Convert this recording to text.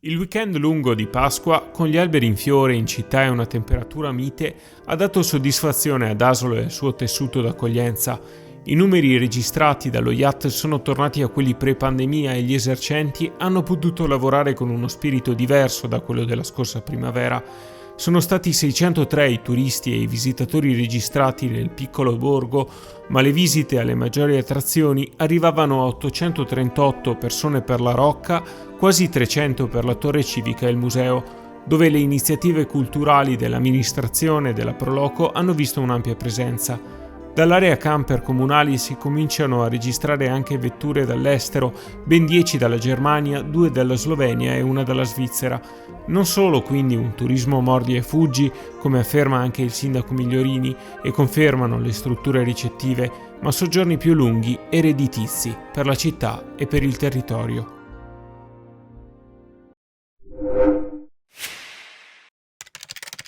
Il weekend lungo di Pasqua, con gli alberi in fiore in città e una temperatura mite, ha dato soddisfazione ad Asolo e al suo tessuto d'accoglienza. I numeri registrati dallo IAT sono tornati a quelli pre-pandemia e gli esercenti hanno potuto lavorare con uno spirito diverso da quello della scorsa primavera. Sono stati 603 i turisti e i visitatori registrati nel piccolo borgo, ma le visite alle maggiori attrazioni arrivavano a 838 persone per la Rocca, quasi 300 per la Torre Civica e il museo, dove le iniziative culturali dell'amministrazione e della Proloco hanno visto un'ampia presenza. Dall'area camper comunali si cominciano a registrare anche vetture dall'estero, ben 10 dalla Germania, 2 dalla Slovenia e una dalla Svizzera. Non solo quindi un turismo mordi e fuggi, come afferma anche il sindaco Migliorini e confermano le strutture ricettive, ma soggiorni più lunghi e redditizi per la città e per il territorio.